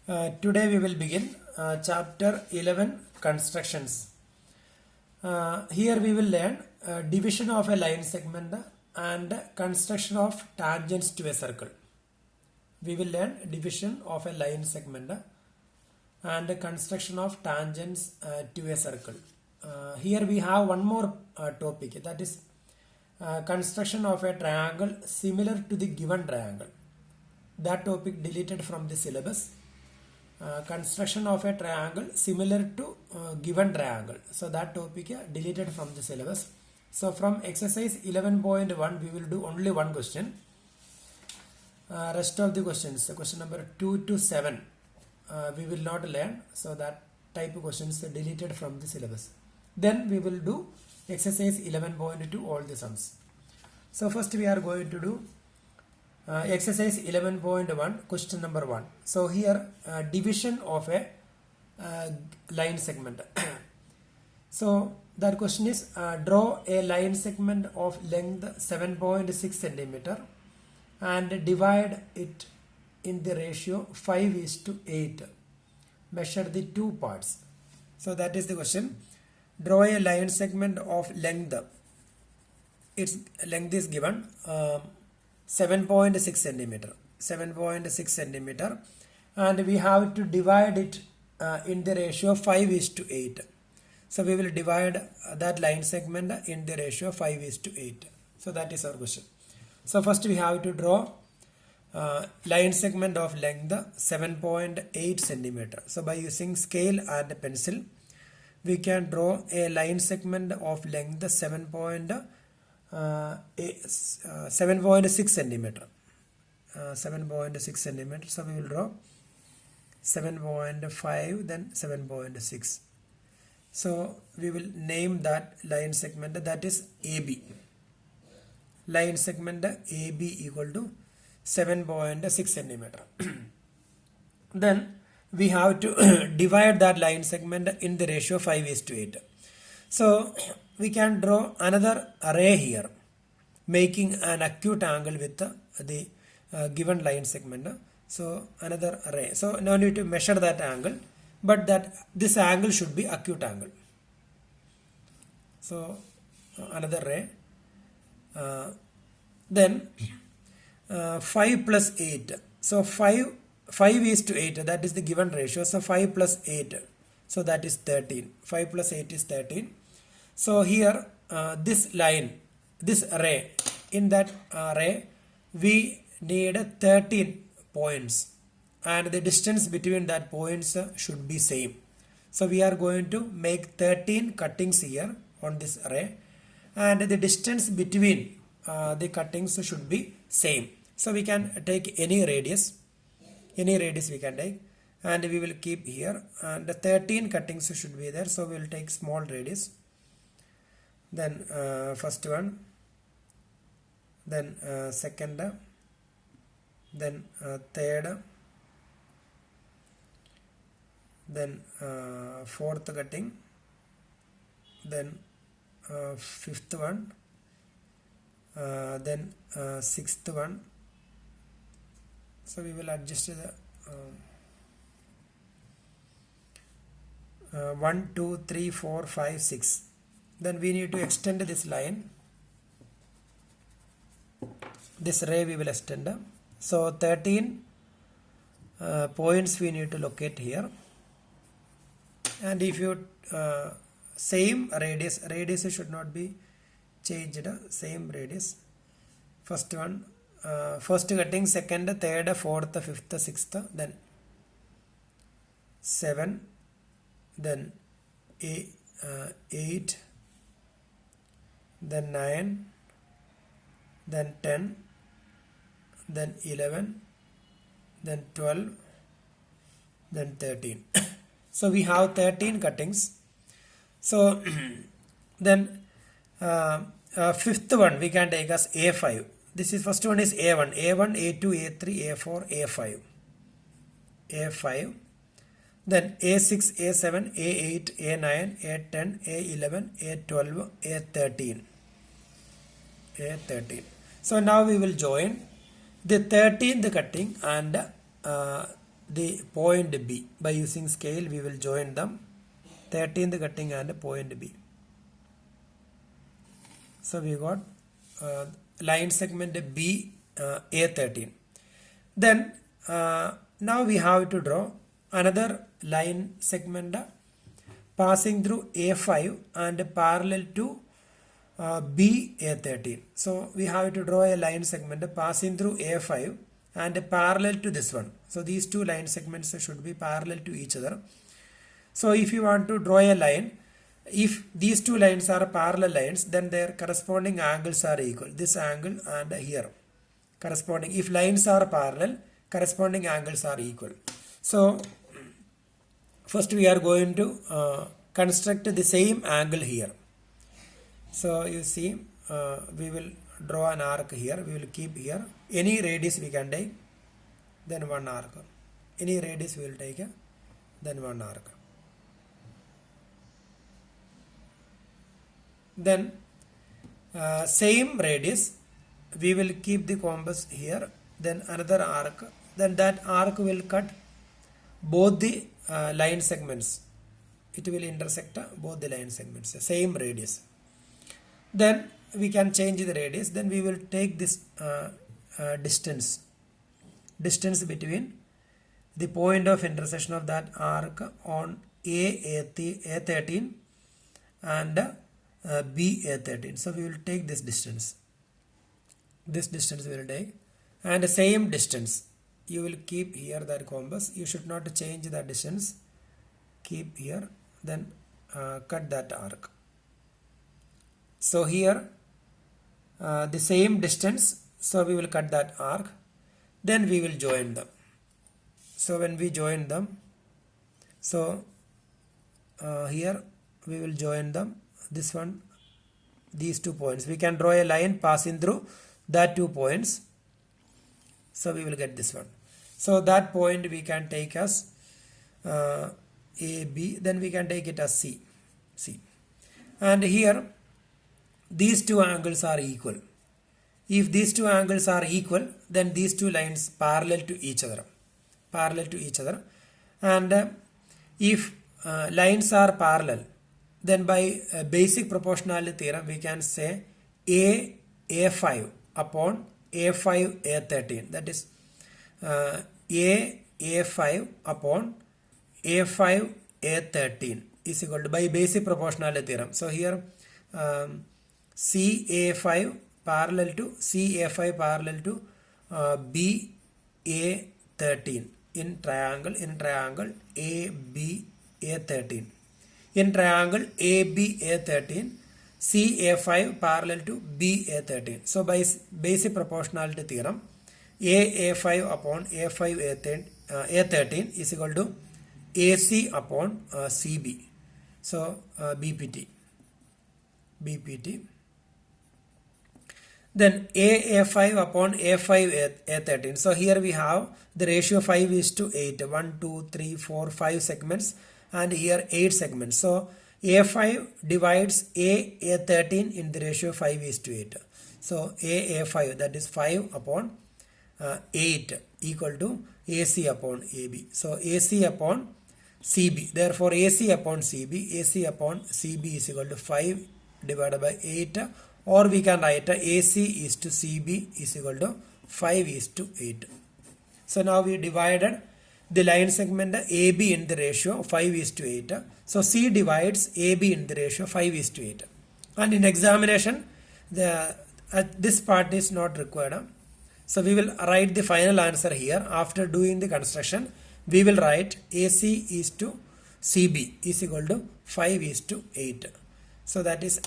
Today we will begin chapter 11 constructions. Here we will learn division of a line segment and construction of tangents to a circle. We will learn division of a line segment and construction of tangents to a circle. Here we have one more topic, that is construction of a triangle similar to the given triangle. That topic deleted from the syllabus. Construction of a triangle similar to given triangle. So that topic deleted from the syllabus. So from exercise 11.1 we will do only one question. Rest of the questions, question number 2 to 7 we will not learn. So that type of questions deleted from the syllabus. Then we will do exercise 11.2 all the sums. So first we are going to do exercise 11.1 question number 1. So here division of a line segment. So that question is draw a line segment of length 7.6 centimeter and divide it in the ratio 5:8. Measure the two parts. So that is the question. Draw a line segment of length. Its length is given 7.6 centimeter and we have to divide it in the ratio 5:8. So we will divide that line segment in the ratio 5:8. So that is our question. So first we have to draw line segment of length 7.8 centimeter. So by using scale and pencil we can draw a line segment of length 7.6 centimeter. 7.6 centimeter. So we will draw 7.5 then 7.6. So we will name that line segment, that is AB. Line segment AB equal to 7.6 centimeter. Then we have to divide that line segment in the ratio 5:8. So we can draw another ray here, making an acute angle with the given line segment. So another ray. So no need to measure that angle, but this angle should be acute angle. So another ray. Then 5 plus 8. So 5:8, that is the given ratio. So 5 plus 8. So that is 13. 5 plus 8 is 13. So here this line, this array, in that array we need 13 points and the distance between that points should be same. So we are going to make 13 cuttings here on this array and the distance between the cuttings should be same. So we can take any radius we can take and we will keep here, and the 13 cuttings should be there. So we will take small radius. Then first one, then second, then third, then fourth cutting, then fifth one, then sixth one. So we will adjust the 1, 2, 3, 4, 5, 6. Then we need to extend this line. This ray we will extend. So 13 points we need to locate here. And if you same radius should not be changed. Same radius. First one, first cutting, second, third, fourth, fifth, sixth, then 7, then 8, then 9, then 10, then 11, then 12, then 13. So we have 13 cuttings. So then fifth one we can take as A5. This is first one is A1, A2, A3, A4, A5, A5. Then A6, A7, A8, A9, A10, A11, A12, A13, A13. So now we will join the 13th cutting and the point B. By using scale, we will join them. 13th cutting and point B. So we got line segment B A13. Then now we have to draw another line segment passing through A5 and parallel to B A13. So we have to draw a line segment passing through A5 and parallel to this one. So these two line segments should be parallel to each other. So if you want to draw a line, if these two lines are parallel lines, then their corresponding angles are equal. This angle and here corresponding. If lines are parallel, corresponding angles are equal. So first we are going to construct the same angle here. So you see, we will draw an arc here. We will keep here. Any radius we can take, then one arc. Any radius we will take, then one arc. Then same radius, we will keep the compass here. Then another arc. Then that arc will cut both the line segments. It will intersect both the line segments. Same radius. Then we can change the radius. Then we will take this distance between the point of intersection of that arc on A13 and B A13. So we will take this distance. This distance we will take, and the same distance you will keep here, that compass. You should not change the distance. Keep here, then cut that arc. So here the same distance, so we will cut that arc. Then we will join them. So when we join them, so here we will join them. This one, these 2 points. We can draw a line passing through that 2 points. So we will get this one. So that point we can take as A, B. Then we can take it as C. And here these two angles are equal. If these two angles are equal, then these two lines parallel to each other. And if lines are parallel, then by basic proportionality theorem we can say A5 upon A5 A13. That is A5 upon A5 A13 is equal to, by basic proportionality theorem. So here CA5 parallel to BA13 in triangle ABA13. In triangle ABA13, CA5 parallel to BA13. So by basic proportionality theorem, AA5 upon A5 A13 is equal to AC upon CB. So BPT. Then AA5 upon A5 A13. So here we have the ratio 5:8. 1, 2, 3, 4, 5 segments, and here 8 segments. So A5 divides A13 in the ratio 5:8. So AA5, that is 5 upon 8 equal to AC upon AB. So AC upon CB. Therefore AC upon CB is equal to 5 divided by 8, or we can write AC is to CB is equal to 5:8. So now we divided the line segment AB in the ratio 5:8. So C divides AB in the ratio 5:8. And in examination, this part is not required. So we will write the final answer here. After doing the construction, we will write AC is to CB is equal to 5:8. So that is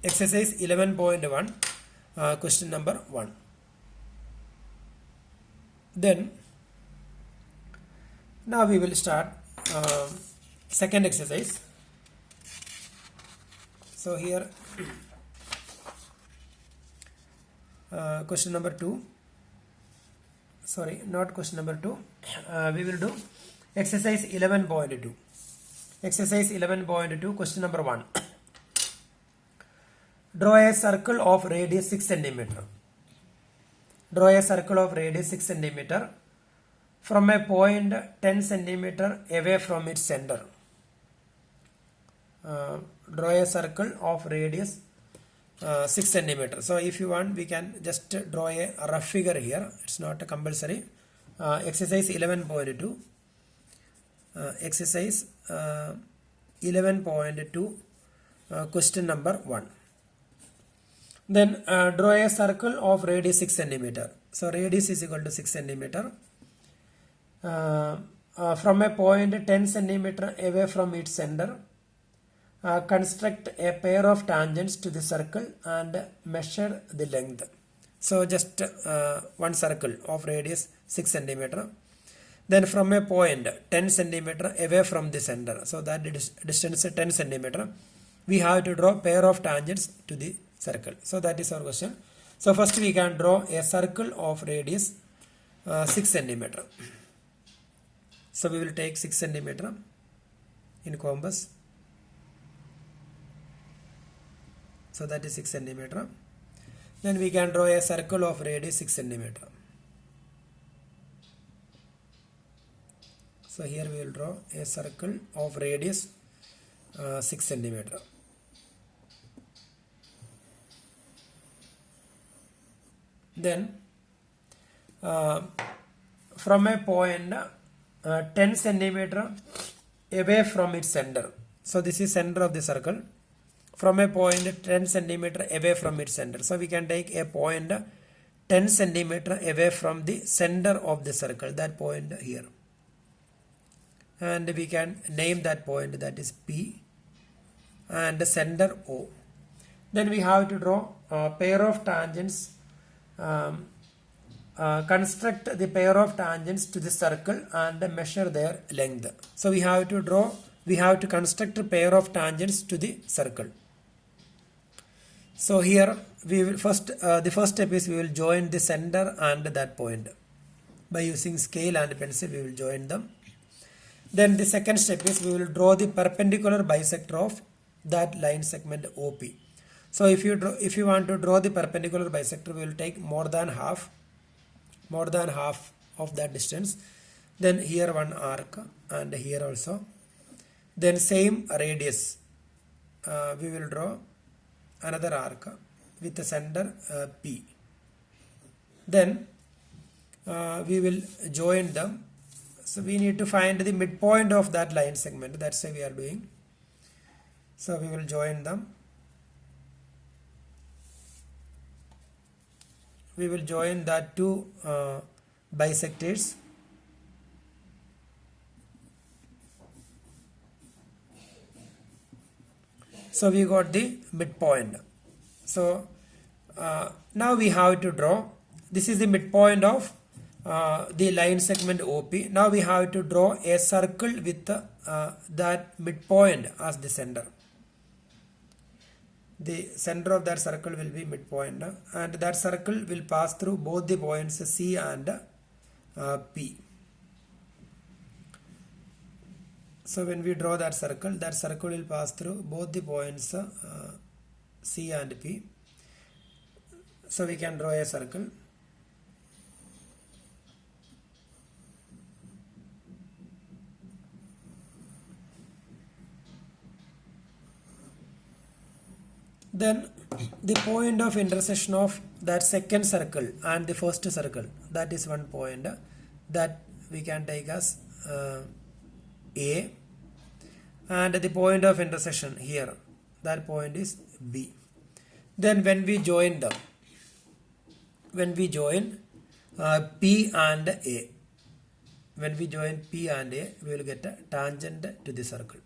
exercise 11.1, question number 1. Then now we will start second exercise. So here question number 2. Sorry, not question number 2. We will do exercise 11.2. Exercise 11.2, question number 1. Draw a circle of radius 6 cm. Draw a circle of radius 6 cm from a point 10 centimeter away from its center. Draw a circle of radius 6 centimeter. So if you want, we can just draw a rough figure here. It's not compulsory. Exercise 11.2. Exercise 11.2. Question number 1. Then draw a circle of radius 6 centimeter. So radius is equal to 6 centimeter. From a point 10 centimeter away from its center, construct a pair of tangents to the circle and measure the length. So just one circle of radius 6 centimeter. Then from a point 10 centimeter away from the center, so that distance 10 centimeter, we have to draw pair of tangents to the circle. So that is our question. So first we can draw a circle of radius 6 centimeter. So we will take 6 centimeter in compass. So that is 6 centimeter. Then we can draw a circle of radius 6 centimeter. So here we will draw a circle of radius 6 centimeter. Then from a point 10 centimeter away from its center. So this is center of the circle. From a point 10 centimeter away from its center. So we can take a point 10 centimeter away from the center of the circle, that point here. And we can name that point, that is P, and the center O. Then we have to draw a pair of tangents, construct the pair of tangents to the circle and measure their length. So we have to construct a pair of tangents to the circle. So here we will the first step is we will join the center and that point. By using scale and pencil we will join them. Then the second step is we will draw the perpendicular bisector of that line segment OP. So if you want to draw the perpendicular bisector, we will take more than half of that distance. Then here one arc and here also. Then same radius, we will draw another arc with the center P. Then we will join them. So we need to find the midpoint of that line segment. That's why we are doing. So we will join them. We will join that two bisectors. So we got the midpoint. So now we have to draw. This is the midpoint of the line segment OP. Now we have to draw a circle with that midpoint as the center. The center of that circle will be midpoint, and that circle will pass through both the points C and P. So when we draw that circle will pass through both the points C and P. So we can draw a circle. Then the point of intersection of that second circle and the first circle, that is one point that we can take as A, and the point of intersection here, that point is B. Then when we join them, P and A, when we join P and A, we will get a tangent to the circle.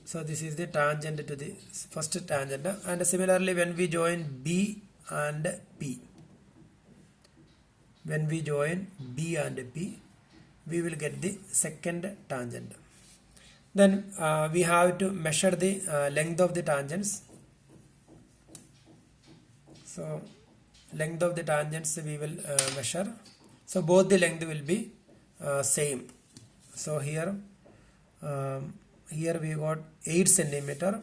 So this is the tangent to the first tangent, and similarly when we join B and P, we will get the second tangent. Then we have to measure the length of the tangents. So length of the tangents we will measure. So both the length will be same. So here we got 8 centimeter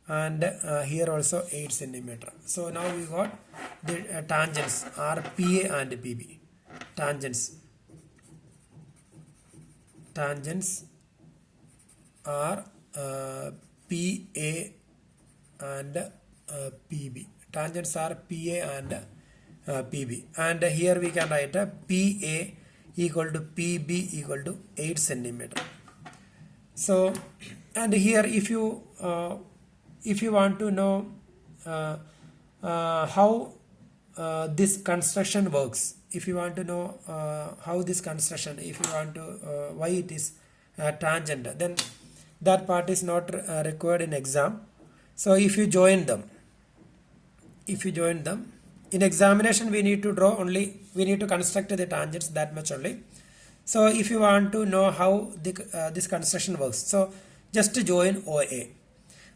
and here also 8 centimeter. So now we got the tangents are PA and PB. Tangents are PA and PB. Tangents are PA and PB, and here we can write a PA equal to PB equal to 8 centimeter. So, and here if you want to know how this construction works, if you want to know how this construction, if you want to why it is tangent, then that part is not required in exam. So if you join them in examination, we need to draw only, we need to construct the tangents, that much only. So if you want to know how this construction works, so just join OA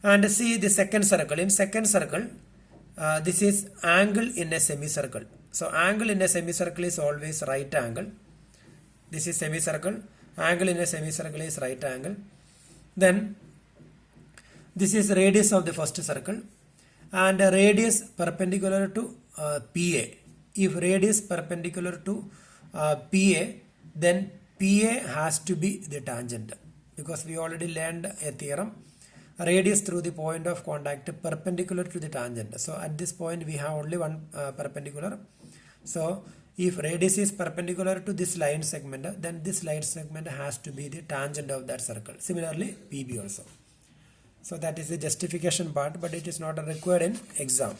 and see the second circle. In second circle, this is angle in a semicircle. So angle in a semicircle is always right angle. This is semicircle. Angle in a semicircle is right angle. Then this is radius of the first circle, and radius perpendicular to PA. If radius perpendicular to PA, then PA has to be the tangent, because we already learned a theorem. Radius through the point of contact perpendicular to the tangent. So at this point we have only one perpendicular. So if radius is perpendicular to this line segment, then this line segment has to be the tangent of that circle. Similarly PB also. So that is the justification part, but it is not required in exam.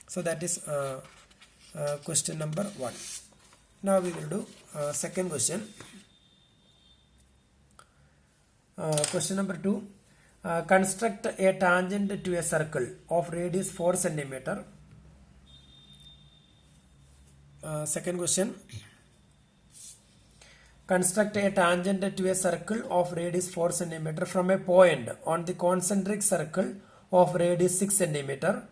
So that is question number 1. Now we will do second question. Question number 2. Construct a tangent to a circle of radius 4 centimeter. Second question. Construct a tangent to a circle of radius 4 centimeter from a point on the concentric circle of radius 6 centimeter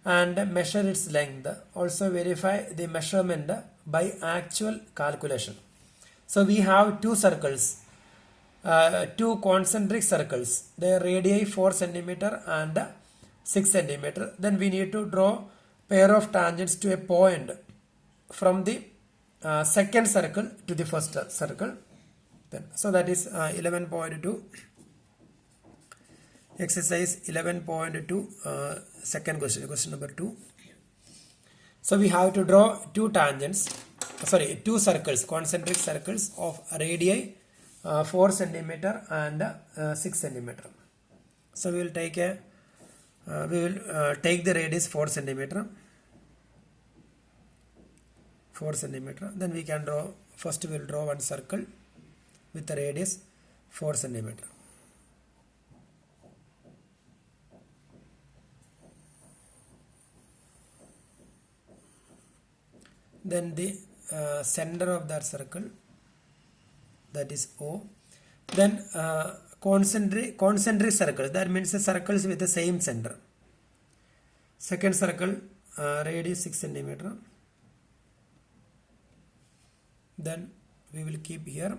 and measure its length. Also verify the measurement by actual calculation. So we have two circles, two concentric circles. Their radii 4 centimeter and 6 centimeter. Then we need to draw pair of tangents to a point from the second circle to the first circle. Then, so that is 11.2. Exercise 11.2, second question, question number 2. So we have to draw two circles, concentric circles of radii 4 centimeter and 6 centimeter. So we will take the radius 4 centimeter. 4 centimeter. Then we can draw, first we will draw one circle with the radius 4 centimeter. Then the center of that circle, that is O. Then concentric circles, that means the circles with the same center. Second circle, radius 6 centimeter. Then we will keep here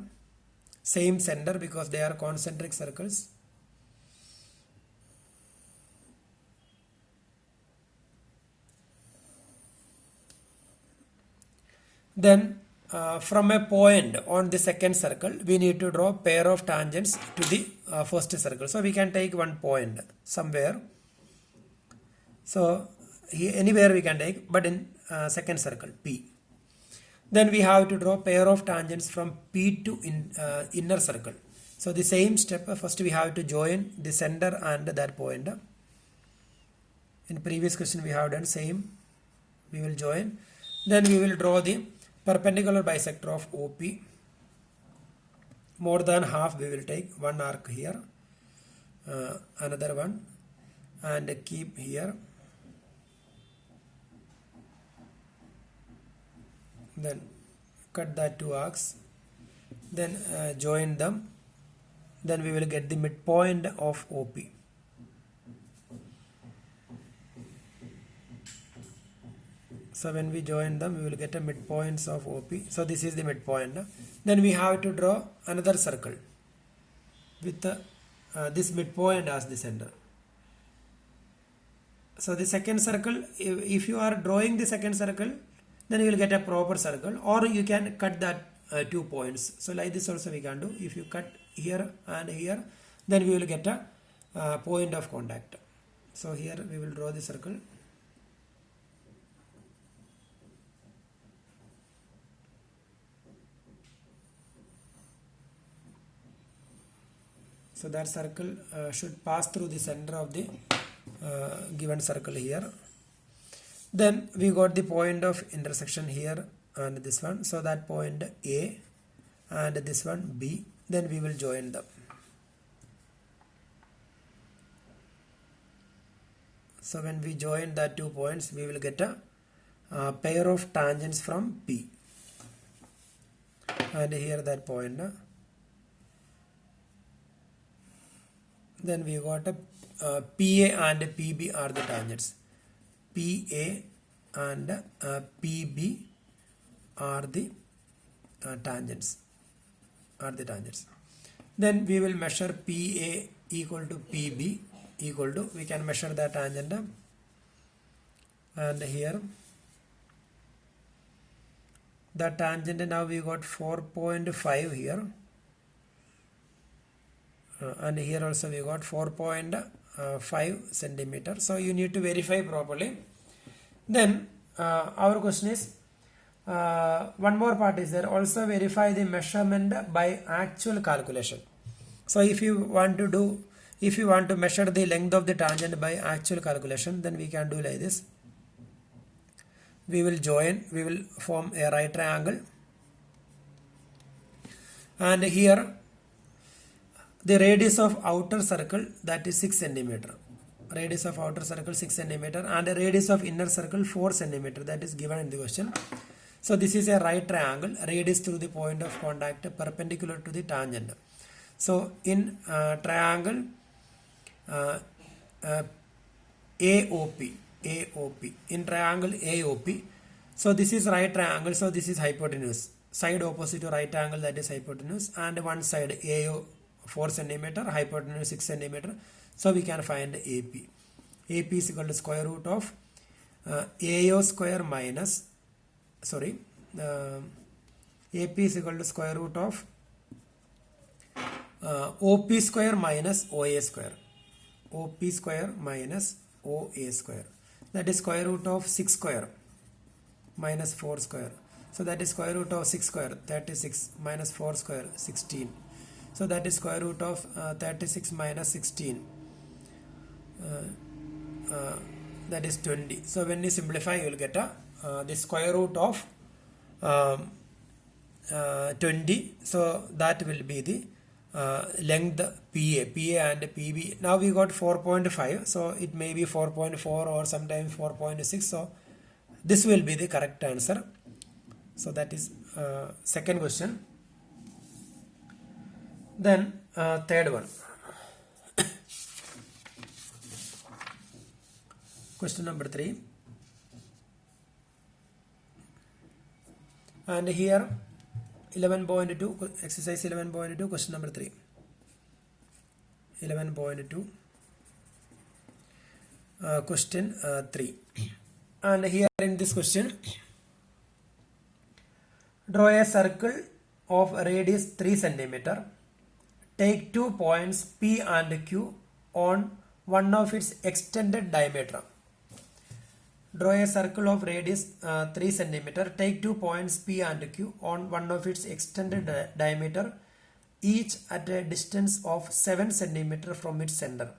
same center because they are concentric circles. Then from a point on the second circle, we need to draw pair of tangents to the first circle. So we can take one point somewhere. So here, anywhere we can take, but in second circle P. Then we have to draw pair of tangents from P to inner circle. So the same step, first we have to join the center and that point. In previous question we have done same. We will join. Then we will draw the perpendicular bisector of OP. More than half we will take one arc here, another one, and keep here. Then cut that two arcs, then join them. Then we will get the midpoint of OP. So when we join them, we will get a midpoints of OP. So this is the midpoint. Then we have to draw another circle with this midpoint as the center. So the second circle, if you are drawing the second circle, then you will get a proper circle, or you can cut that 2 points. So like this also we can do. If you cut here and here, then we will get a point of contact. So here we will draw the circle. So that circle should pass through the center of the given circle here. Then we got the point of intersection here and this one. So that point A and this one B. Then we will join them. So when we join that 2 points, we will get a pair of tangents from P. And here that point. Then we got a PA and PB are the tangents. PA and PB are the tangents. Then we will measure PA equal to PB equal to, we can measure the tangent, and here the tangent, now we got 4.5 here, and here also we got 4.5 centimeter. So you need to verify properly. Then our question is, one more part is there, also verify the measurement by actual calculation. So if you want to measure the length of the tangent by actual calculation, then we can do like this. We will form a right triangle, and here the radius of outer circle, that is 6 centimeter. Radius of outer circle 6 centimeter, and the radius of inner circle 4 centimeter, that is given in the question. So this is a right triangle, radius through the point of contact perpendicular to the tangent. So in triangle AOP, in triangle AOP, so this is right triangle, so this is hypotenuse, side opposite to right angle, that is hypotenuse, and one side AO 4 centimeter, hypotenuse 6 centimeter. So we can find AP. AP is equal to square root of AO square minus, AP is equal to square root of OP square minus OA square. OP square minus OA square. That is square root of 6 square minus 4 square. So that is square root of 6 square, 36, minus 4 square, 16. So that is square root of 36 minus 16. That is 20. So when you simplify, you will get the square root of 20. So that will be the length PA and PB. Now we got 4.5. So it may be 4.4 or sometimes 4.6. So this will be the correct answer. So that is second question. Then third one. Question number 3. And here 11.2, exercise 11.2, question number 3. 11.2, question 3. And here in this question, draw a circle of radius 3 centimeter. Take 2 points P and Q on one of its extended diameter. Draw a circle of radius 3 centimeter. Take 2 points P and Q on one of its extended diameter, each at a distance of 7 centimeter from its center.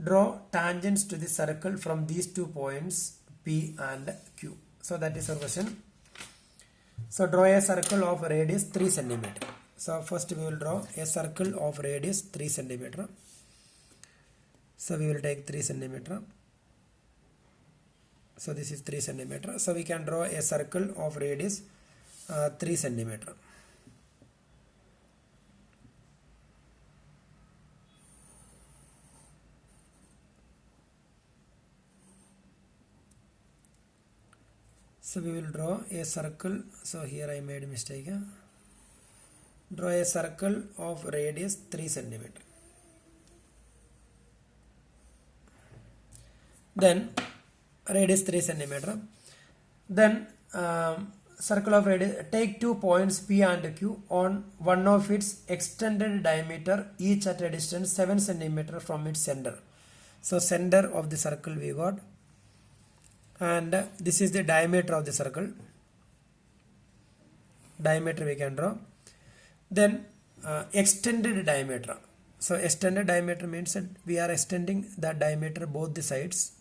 Draw tangents to the circle from these 2 points P and Q. So that is our question. So draw a circle of radius 3 centimeter. So first we will draw a circle of radius 3 centimeter. So we will take 3 centimeter. So this is 3 centimeter. So we can draw a circle of radius 3 centimeter. So we will draw a circle. So here I made a mistake. Draw a circle of radius 3 centimeter. then radius 3 centimeter. Then circle of radius, take 2 points P and Q on one of its extended diameter, each at a distance 7 centimeter from its center. So center of the circle we got, and this is the diameter of the circle. Diameter we can draw. Then extended diameter. So extended diameter means that we are extending the diameter both the sides.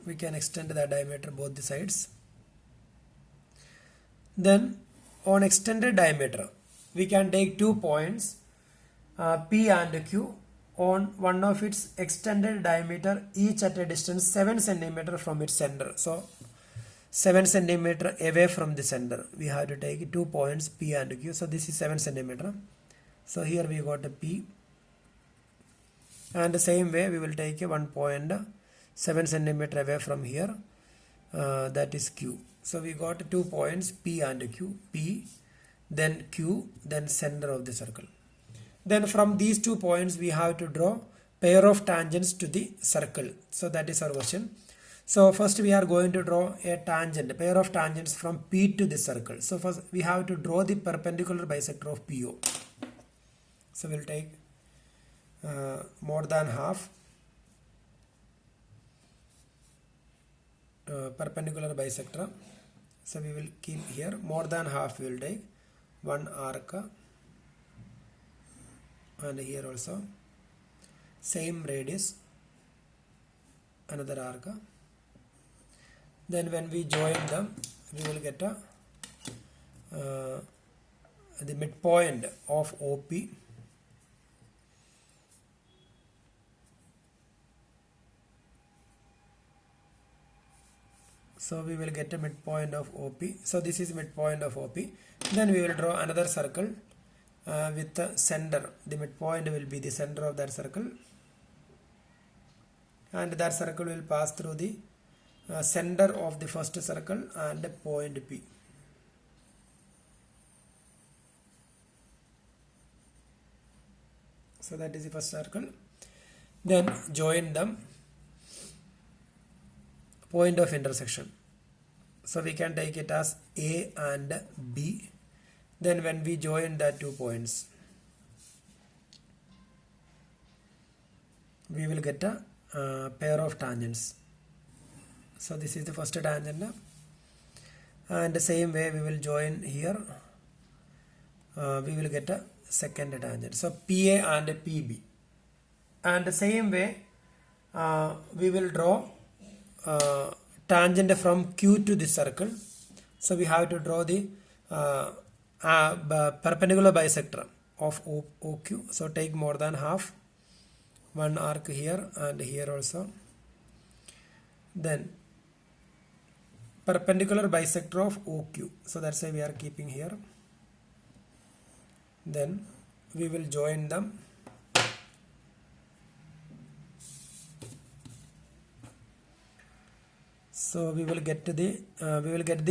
We can extend the diameter both the sides. Then on extended diameter we can take 2 points P and Q on one of its extended diameter, each at a distance 7 centimeter from its center. So 7 centimeter away from the center we have to take 2 points P and Q. So this is 7 centimeter. So here we got a P, and the same way we will take a 1 point 7 centimeter away from here, that is Q. So we got 2 points P and Q, P, then Q, then center of the circle. Then from these 2 points we have to draw pair of tangents to the circle. So that is our question. So first we are going to draw a tangent, a pair of tangents from P to the circle. So first we have to draw the perpendicular bisector of PO. So we'll take more than half perpendicular bisector. So we will keep here more than half. We will take one arc, and here also same radius, another arc. Then when we join them we will get the midpoint of OP. So we will get a midpoint of OP. So this is midpoint of OP. Then we will draw another circle with the center. The midpoint will be the center of that circle, and that circle will pass through the center of the first circle and point P. So that is the first circle. Then join them, point of intersection. So we can take it as A and B. Then when we join the 2 points we will get a pair of tangents. So this is the first tangent, and the same way we will join here, we will get a second tangent. So PA and PB, and the same way we will draw tangent from Q to the circle. So we have to draw the perpendicular bisector of OQ. So take more than half, one arc here and here also. Then perpendicular bisector of OQ. So that's why we are keeping here. Then we will join them. So we will get to the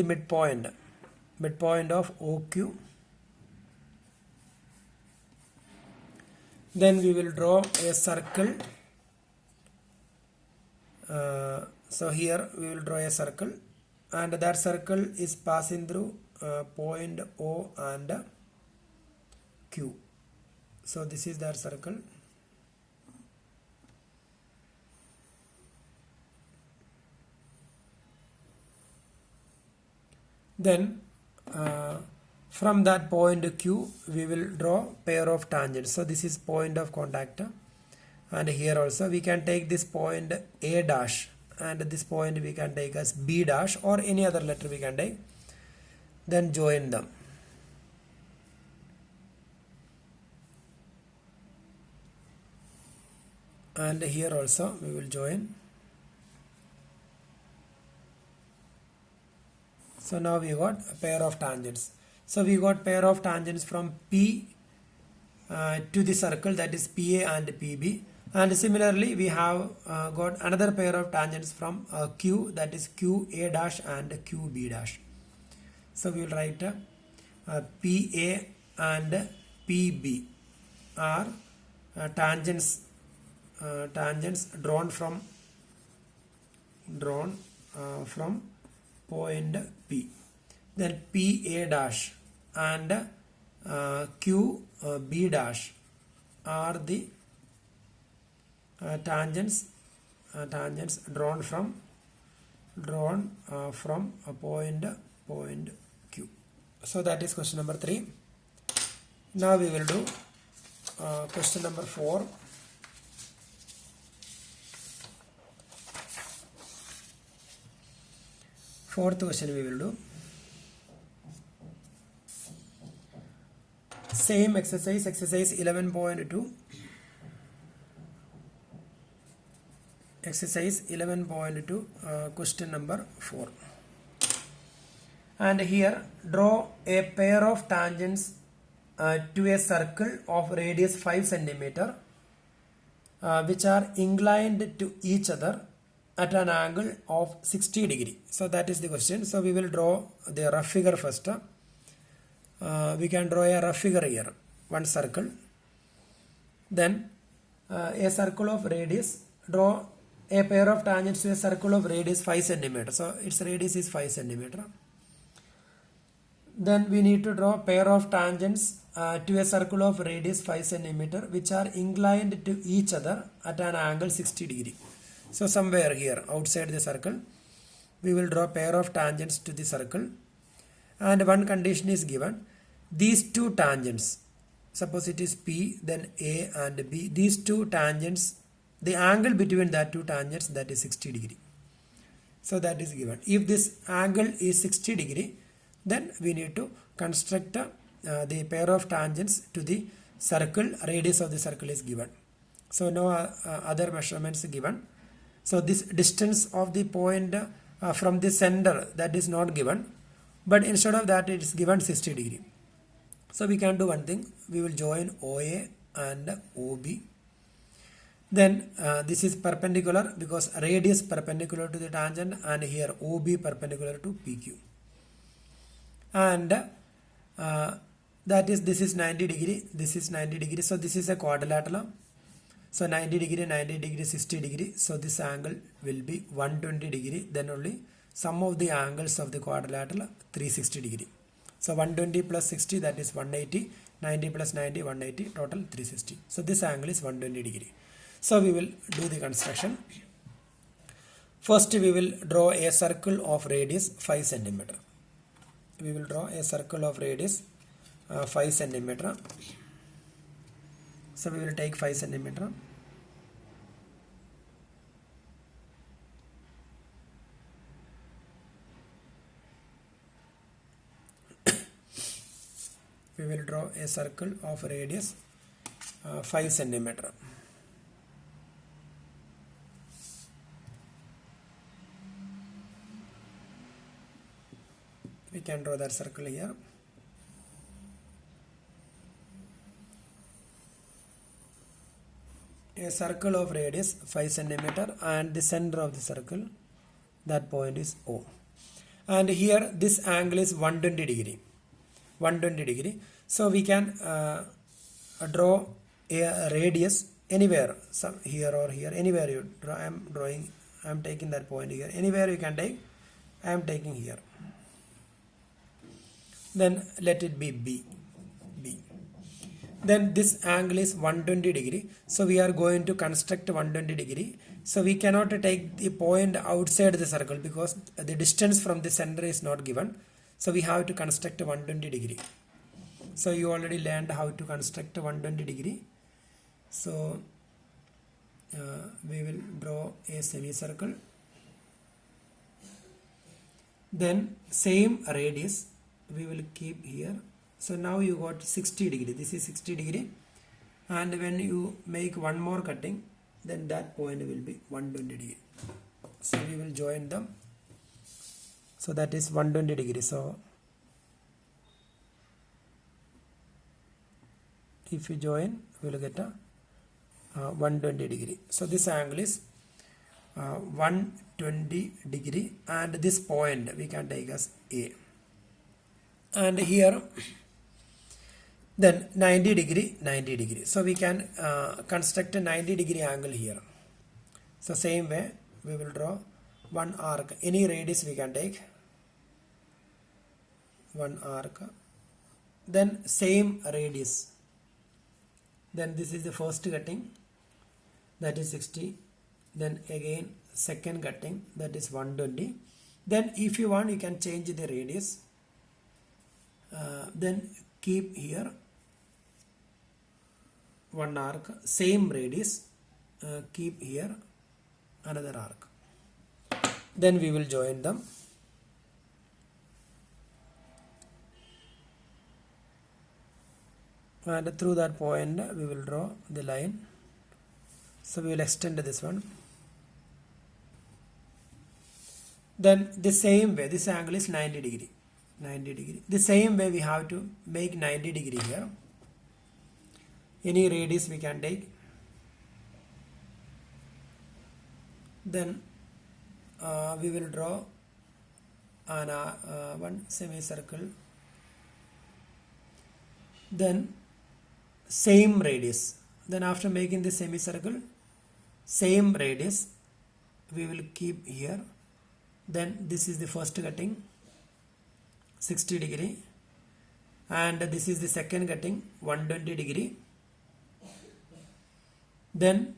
midpoint of OQ. Then we will draw a circle. So here we will draw a circle, and that circle is passing through point O and Q. So this is that circle. Then from that point Q we will draw pair of tangents. So this is point of contact, and here also we can take this point A dash, and this point we can take as B dash, or any other letter we can take. Then join them. And here also we will join. So now we got a pair of tangents. So we got pair of tangents from P to the circle, that is PA and PB. And similarly we have got another pair of tangents from Q, that is QA dash and QB dash. So we will write PA and PB are tangents tangents drawn from point P. Then PA dash and QB dash are the tangents drawn from a point Q. So that is question number 3. Now we will do question number 4. Fourth question we will do. Same exercise 11.2. Exercise 11.2, question number 4. And here draw a pair of tangents to a circle of radius 5 centimeter, which are inclined to each other at an angle of 60 degree. So that is the question. So we will draw the rough figure first. We can draw a rough figure here, one circle. Then a circle of radius, draw a pair of tangents to a circle of radius 5 centimeter. So its radius is 5 centimeter. Then we need to draw a pair of tangents to a circle of radius 5 centimeter, which are inclined to each other at an angle 60 degree. So somewhere here outside the circle, we will draw a pair of tangents to the circle, and one condition is given. These two tangents, suppose it is P, then A and B, these two tangents, the angle between that two tangents, that is 60 degree. So that is given. If this angle is 60 degree, then we need to construct the pair of tangents to the circle. Radius of the circle is given. So no other measurements given. So this distance of the point from the center, that is not given, but instead of that it is given 60 degree. So we can do one thing. We will join OA and OB. Then this is perpendicular because radius perpendicular to the tangent, and here OB perpendicular to PQ. And that is, this is 90 degree, this is 90 degree. So this is a quadrilateral. So 90 degree, 90 degree, 60 degree. So this angle will be 120 degree. Then only sum of the angles of the quadrilateral 360 degree. So 120 plus 60, that is 180. 90 plus 90, 180. Total 360. So this angle is 120 degree. So we will do the construction. First we will draw a circle of radius 5 centimeter. We will draw a circle of radius 5 centimeter. So we will take 5 centimeter. We will draw a circle of radius 5 centimeter. We can draw that circle here. A circle of radius 5 centimeter, and the center of the circle, that point is O. And here this angle is 120 degree. 120 degree. So we can draw a radius anywhere, some here or here, anywhere you draw. I am taking that point here. Anywhere you can take. I am taking here. Then let it be B. Then this angle is 120 degree. So we are going to construct 120 degree. So we cannot take the point outside the circle because the distance from the center is not given. So we have to construct 120 degree. So you already learned how to construct 120 degree. So we will draw a semicircle. Then same radius we will keep here. So now you got 60 degree. This is 60 degree. And when you make one more cutting, then that point will be 120 degree. So we will join them. So that is 120 degree. So if you join, we will get a 120 degree. So this angle is 120 degree, and this point we can take as A. And here Then 90 degree, 90 degree. So we can construct a 90 degree angle here. So same way we will draw one arc. Any radius we can take. One arc. Then same radius. Then this is the first cutting, that is 60. Then again second cutting, that is 120. Then if you want, you can change the radius. Then keep here one arc, same radius, keep here another arc. Then we will join them. And through that point we will draw the line. So we will extend this one. Then the same way, this angle is 90 degree. 90 degree. The same way we have to make 90 degree here. Any radius we can take. Then we will draw an, one semicircle. Then same radius. Then after making the semicircle, same radius we will keep here. Then this is the first cutting, 60 degree, and this is the second cutting, 120 degree. Then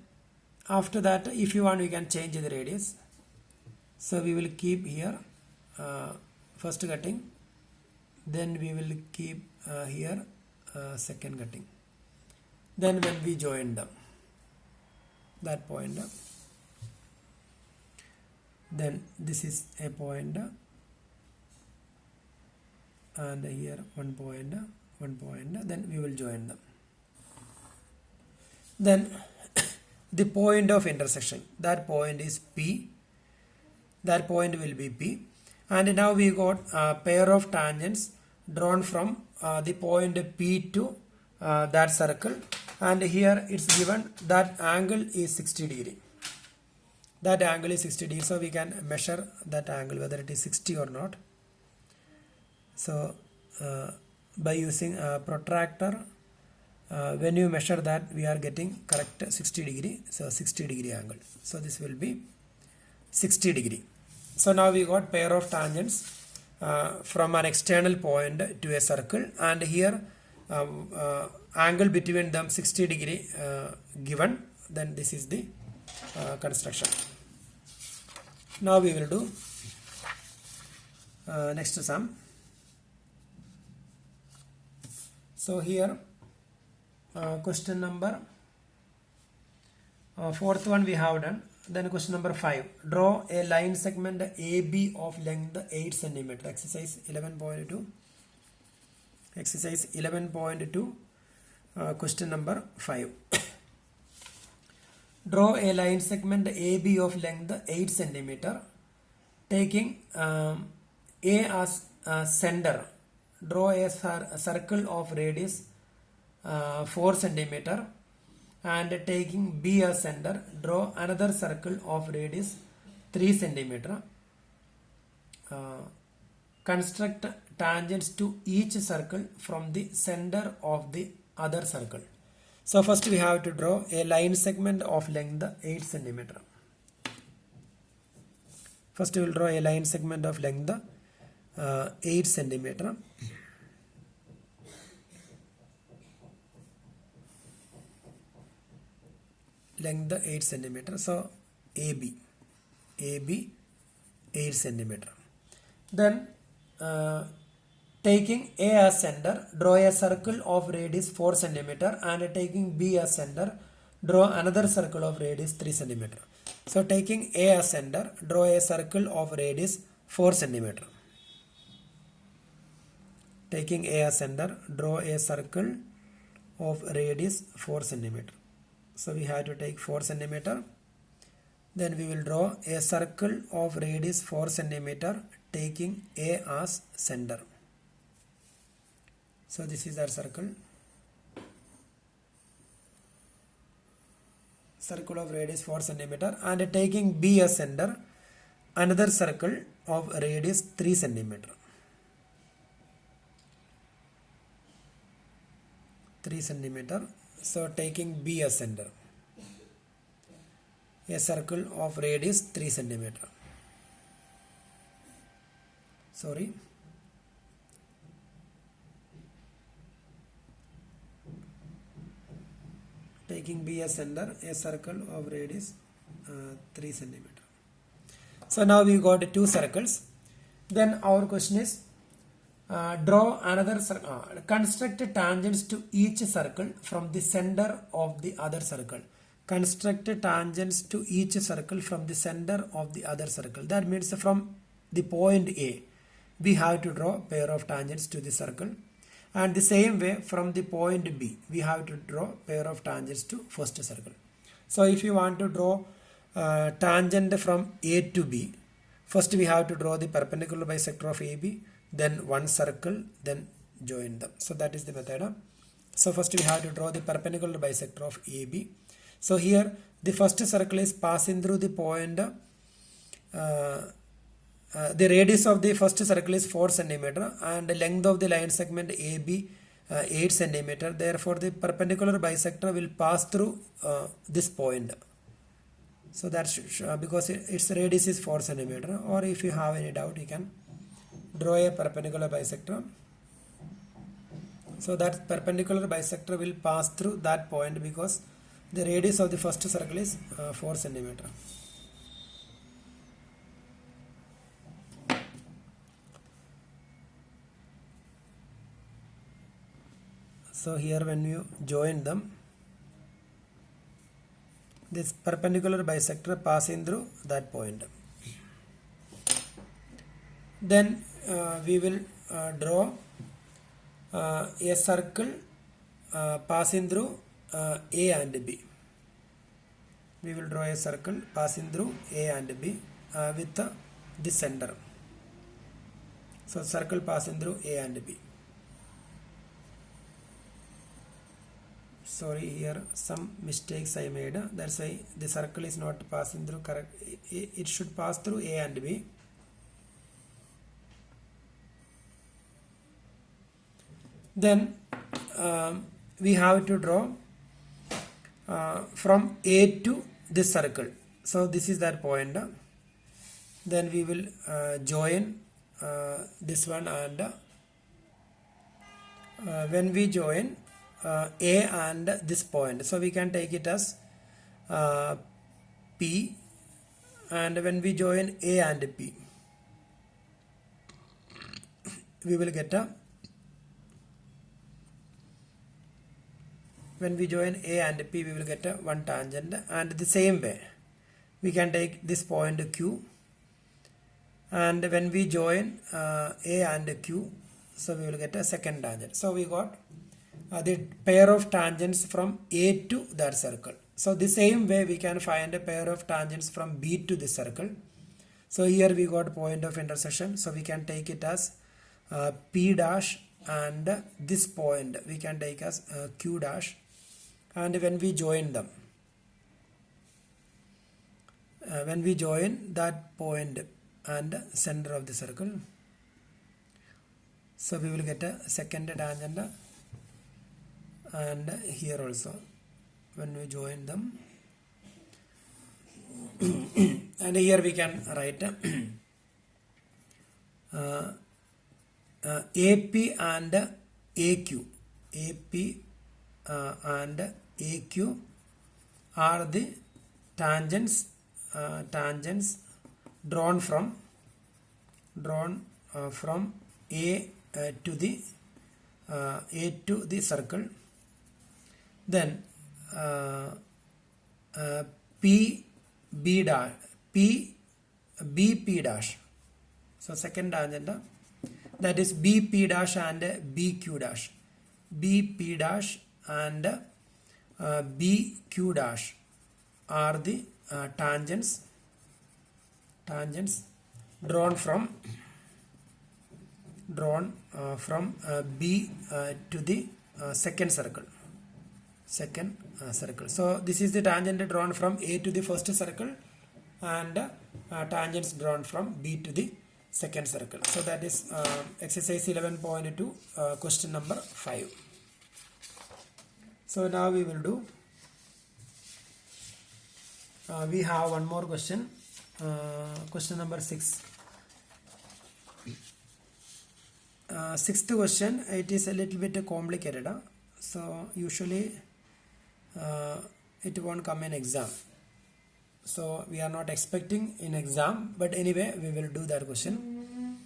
after that, if you want, you can change the radius. So we will keep here first cutting, then we will keep here second cutting. Then when we join them, that point, then this is a point, and here one point, then we will join them. Then the point of intersection, that point is P, that point will be P, and now we got a pair of tangents drawn from the point P to that circle, and here it's given that angle is 60 degree. That angle is 60 degree, so we can measure that angle whether it is 60 or not. So by using a protractor, when you measure that, we are getting correct 60 degree. So 60 degree angle. So this will be 60 degree. So now we got pair of tangents from an external point to a circle, and here angle between them 60 degree given. Then this is the construction. Now we will do next sum. So here question number fourth one we have done. Then question number 5, draw a line segment AB of length 8 cm. Exercise 11.2. Exercise 11.2, question number 5. Draw a line segment AB of length 8 cm, taking A as center. Draw a circle of radius 4 cm, and taking B as center, draw another circle of radius 3 cm. Construct tangents to each circle from the center of the other circle. So first we have to draw a line segment of length 8 cm. First we will draw a line segment of length 8 cm. Length 8 cm. So AB 8 cm. Then taking A as center, draw a circle of radius 4 cm, and taking B as center, draw another circle of radius 3 cm. So taking A as center, draw a circle of radius 4 cm. Taking A as center, draw a circle of radius 4 cm. So we have to take 4 cm. Then we will draw a circle of radius 4 cm, taking A as center. So this is our circle. Circle of radius 4 cm, and taking B as center, another circle of radius 3 cm. 3 centimeter. So taking B as center. A circle of radius 3 centimeter. Sorry. Taking B as center, a circle of radius 3 centimeter. So now we got 2 circles. Then our question is draw another circle, construct tangents to each circle from the center of the other circle. Construct tangents to each circle from the center of the other circle. That means from the point A, we have to draw pair of tangents to the circle. And the same way from the point B, we have to draw pair of tangents to first circle. So if you want to draw tangent from A to B, first we have to draw the perpendicular bisector of AB, then one circle, then join them. So that is the method. So first we have to draw the perpendicular bisector of AB. So here the first circle is passing through the point. The radius of the first circle is 4 centimeter and the length of the line segment AB 8 centimeter. Therefore, the perpendicular bisector will pass through this point. So that's because its radius is 4 centimeter. Or if you have any doubt, you can draw a perpendicular bisector. So that perpendicular bisector will pass through that point because the radius of the first circle is 4 centimeter. So here when you join them, this perpendicular bisector passing through that point. Then we will draw a circle passing through A and B. We will draw a circle passing through A and B with the center. So circle passing through A and B. Sorry, here some mistakes I made. That's why the circle is not passing through correct. It should pass through A and B. Then we have to draw from A to this circle. So this is that point. Then we will join this one, and when we join A and this point, so we can take it as P, and when we join A and P, we will get a, when we join A and P, we will get a one tangent. And the same way we can take this point Q, and when we join A and Q, so we will get a second tangent. So we got the pair of tangents from A to that circle. So the same way we can find a pair of tangents from B to this circle. So here we got point of intersection, so we can take it as P dash, and this point we can take as Q dash. And when we join them, when we join that point and center of the circle, so we will get a second tangent. And here also when we join them, and here we can write AP and AQ. AP and AQ are the tangents drawn from A to the circle. Then P B dash, P B P dash. So second tangent, that is B P dash and B Q dash. B P dash and B Q dash are the tangents drawn from B to the second circle. So this is the tangent drawn from A to the first circle, and tangents drawn from B to the second circle. So that is exercise 11.2, question number 5. So now we will do, we have one more question, question number 6. Sixth question, it is a little bit complicated, so usually it won't come in exam, so we are not expecting in exam, but anyway we will do that question.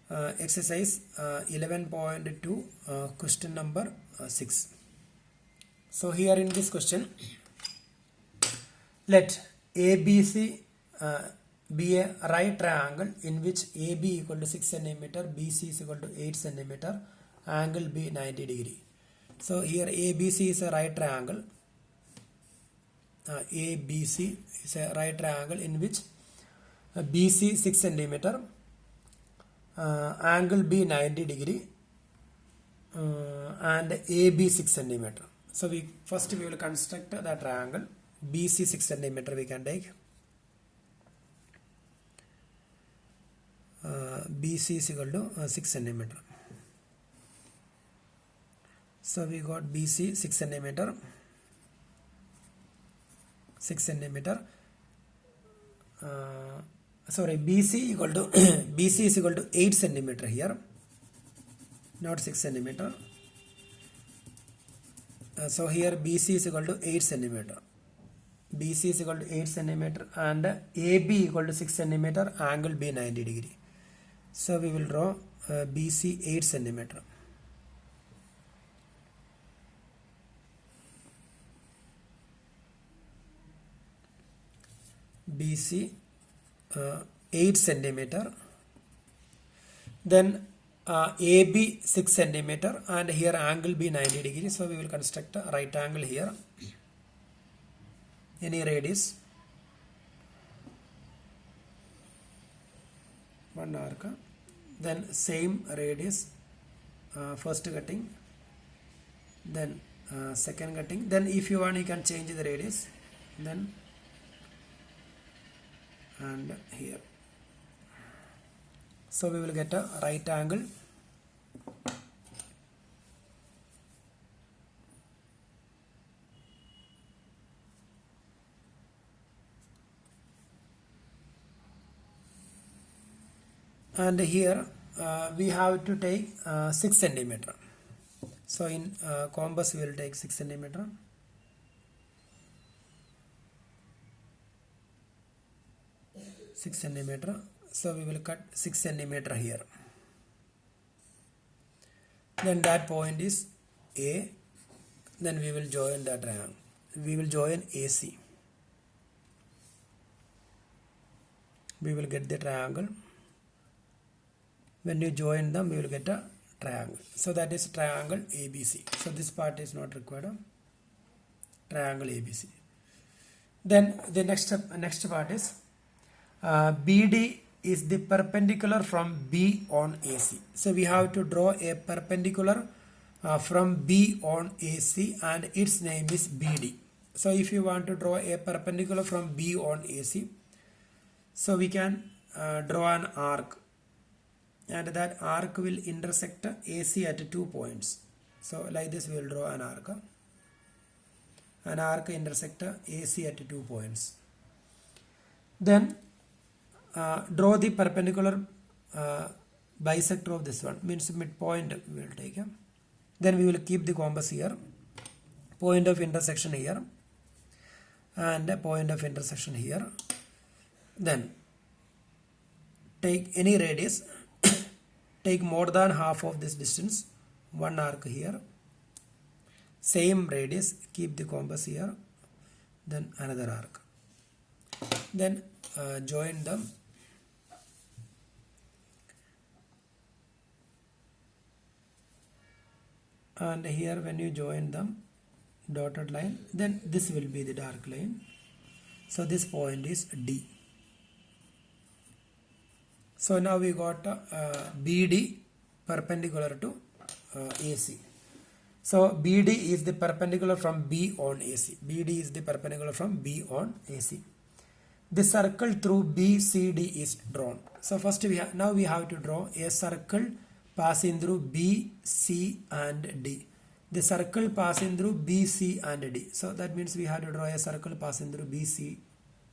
Exercise 11.2, question number 6. So here in this question, let ABC be a right triangle in which AB equal to 6 centimeter, BC is equal to 8 centimeter, angle B 90 degree. So here ABC is a right triangle. ABC is a right triangle in which BC 6 centimeter, angle B 90 degree, and AB 6 centimeter. So we will construct the triangle. BC 6 centimeter we can take. BC is equal to 6 centimeter. So we got BC 6 centimeter. 6 centimeter. BC equal to BC is equal to 8 centimeter here, not 6 centimeter. So here BC is equal to 8 centimeter. BC is equal to 8 centimeter and AB equal to 6 centimeter, angle B 90 degree. So we will draw BC 8 centimeter. BC 8 centimeter. Then AB 6 centimeter and here angle B 90 degree. So we will construct a right angle here. Any radius, one arc, then same radius, first cutting, then second cutting, then if you want you can change the radius, then and here. So we will get a right angle. And here we have to take 6 centimeter. So in compass we will take 6 centimeter. So we will cut 6 centimeter here. Then that point is A. Then we will join that triangle. We will join AC. We will get the triangle. When you join them, we will get a triangle. So that is triangle ABC. So this part is not required. Triangle ABC. Then the next part is BD is the perpendicular from B on AC. So we have to draw a perpendicular from B on AC and its name is BD. So if you want to draw a perpendicular from B on AC, so we can draw an arc. And that arc will intersect AC at 2 points. So like this we will draw an arc. An arc intersect AC at 2 points. Then draw the perpendicular bisector of this one, means midpoint we will take. Then we will keep the compass here. Point of intersection here. And a point of intersection here. Then take any radius. Take more than half of this distance, one arc here, same radius, keep the compass here, then another arc. Then join them. And here when you join them, dotted line, then this will be the dark line. So this point is D. So now we got BD perpendicular to AC. So BD is the perpendicular from B on AC. BD is the perpendicular from B on AC. The circle through BCD is drawn. So first we have to draw a circle passing through B, C and D. the circle passing through BC and D. So that means we have to draw a circle passing through BC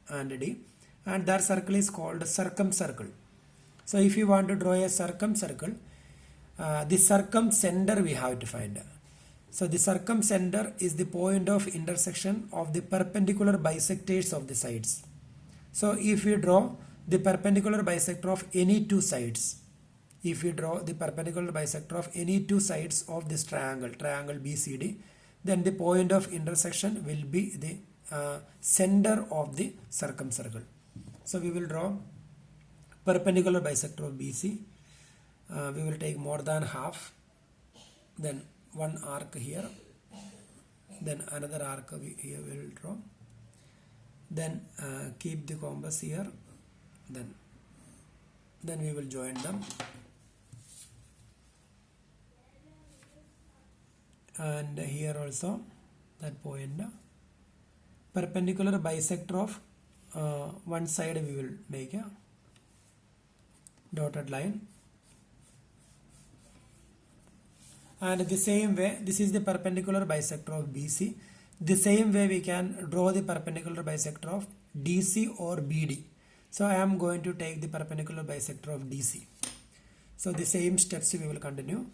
and D, and that circle is called circumcircle. So if you want to draw a circumcircle, the circumcenter we have to find. So the circumcenter is the point of intersection of the perpendicular bisectors of the sides. So if we draw the perpendicular bisector of any two sides, if we draw the perpendicular bisector of any two sides of this triangle BCD, then the point of intersection will be the center of the circumcircle. So we will draw perpendicular bisector of BC. We will take more than half, then one arc here, then another arc here we will draw, then keep the compass here, then we will join them, and here also that point, perpendicular bisector of one side we will make a dotted line, and the same way this is the perpendicular bisector of BC. The same way we can draw the perpendicular bisector of DC or BD. So I am going to take the perpendicular bisector of DC. So the same steps we will continue.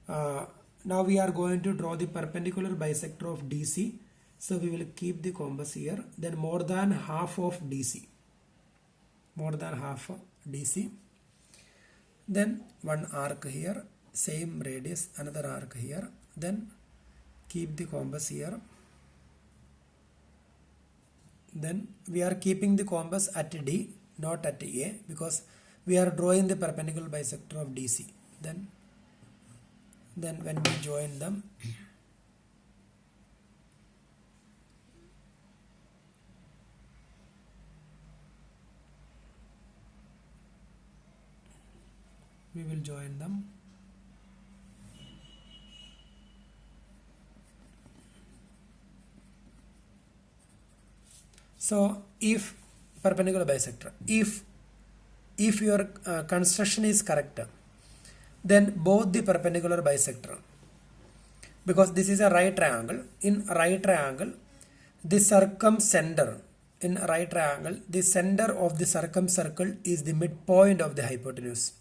Now we are going to draw the perpendicular bisector of DC. So we will keep the compass here, then more than half of DC, then one arc here, same radius, another arc here, then keep the compass here, then we are keeping the compass at D, not at A, because we are drawing the perpendicular bisector of DC. Then when we join them, we will join them. So if perpendicular bisector, if your construction is correct, then both the perpendicular bisector, because this is a right triangle, in right triangle the circumcenter, in right triangle the center of the circumcircle is the midpoint of the hypotenuse.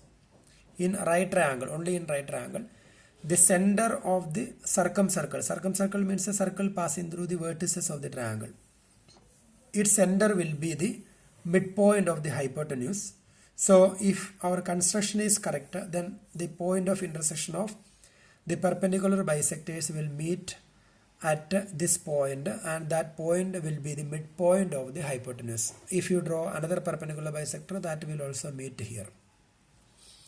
In right triangle, only in right triangle, the center of the circumcircle means a circle passing through the vertices of the triangle, its center will be the midpoint of the hypotenuse. So if our construction is correct, then the point of intersection of the perpendicular bisectors will meet at this point, and that point will be the midpoint of the hypotenuse. If you draw another perpendicular bisector, that will also meet here.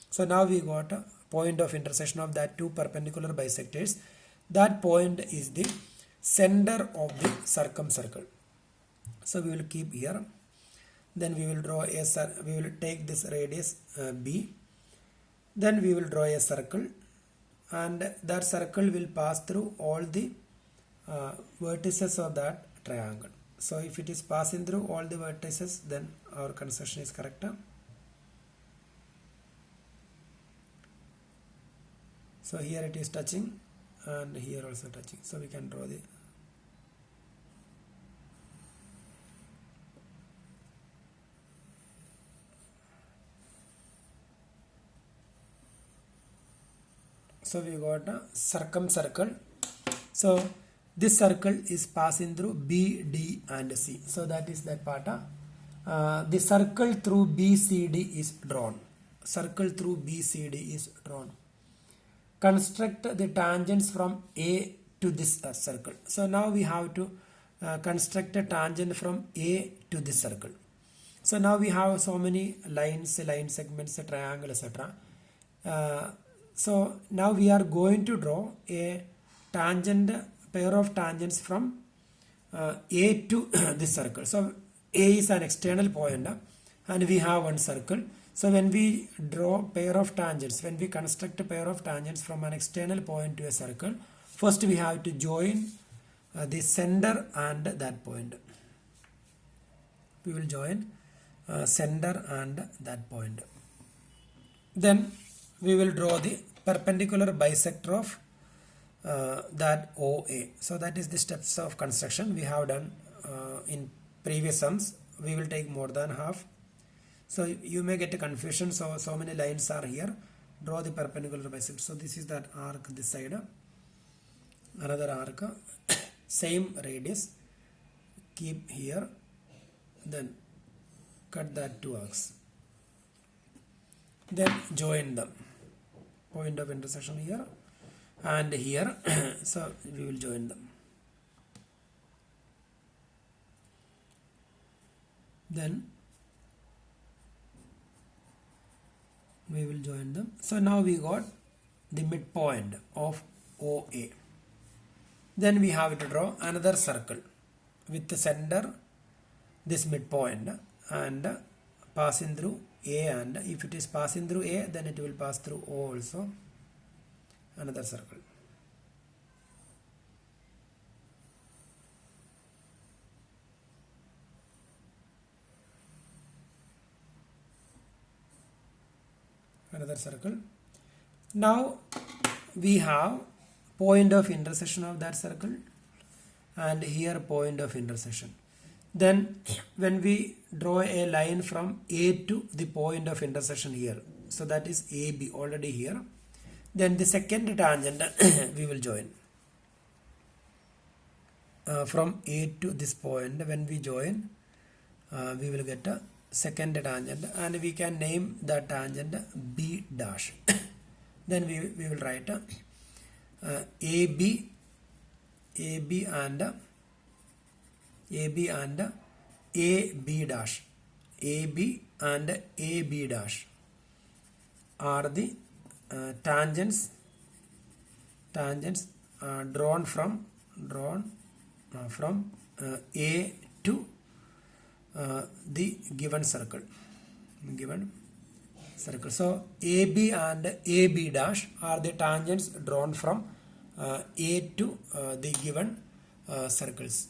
So now we got a point of intersection of that two perpendicular bisectors. That point is the center of the circumcircle. So we will keep here. Then we will draw a we will take this radius B. Then we will draw a circle, and that circle will pass through all the vertices of that triangle. So if it is passing through all the vertices, then our construction is correct. So here it is touching, and here also touching. So we can draw the so we got a circumcircle. So this circle is passing through B, D and C. So that is that part. The circle through BCD is drawn. Circle through BCD is drawn. Construct the tangents from A to this circle. So now we have to construct a tangent from A to this circle. So now we have so many lines, line segments, a triangle, etc. So now we are going to draw a tangent, pair of tangents from A to this circle. So A is an external point, and we have one circle. So when we draw pair of tangents, when we construct a pair of tangents from an external point to a circle, first we have to join the center and that point. We will join center and that point. Then we will draw the perpendicular bisector of that OA. So that is the steps of construction we have done in previous sums. We will take more than half. So you may get a confusion. So many lines are here. Draw the perpendicular bisector. So this is that arc this side. Another arc. Same radius. Keep here. Then cut that two arcs. Then join them. Point of intersection here and here. So we will join them. Then we will join them. So now we got the midpoint of OA. Then we have to draw another circle with the center, this midpoint, and passing through A, and if it is passing through A, then it will pass through O also. Another circle. Another circle. Now we have point of intersection of that circle and here point of intersection. Then when we draw a line from A to the point of intersection here, so that is AB already here, then the second tangent we will join from A to this point. When we join, we will get a second tangent, and we can name the tangent B dash. Then we will write AB and AB dash. AB and AB dash are the tangents drawn from A to the given circle. So AB and AB dash are the tangents drawn from A to the given circles.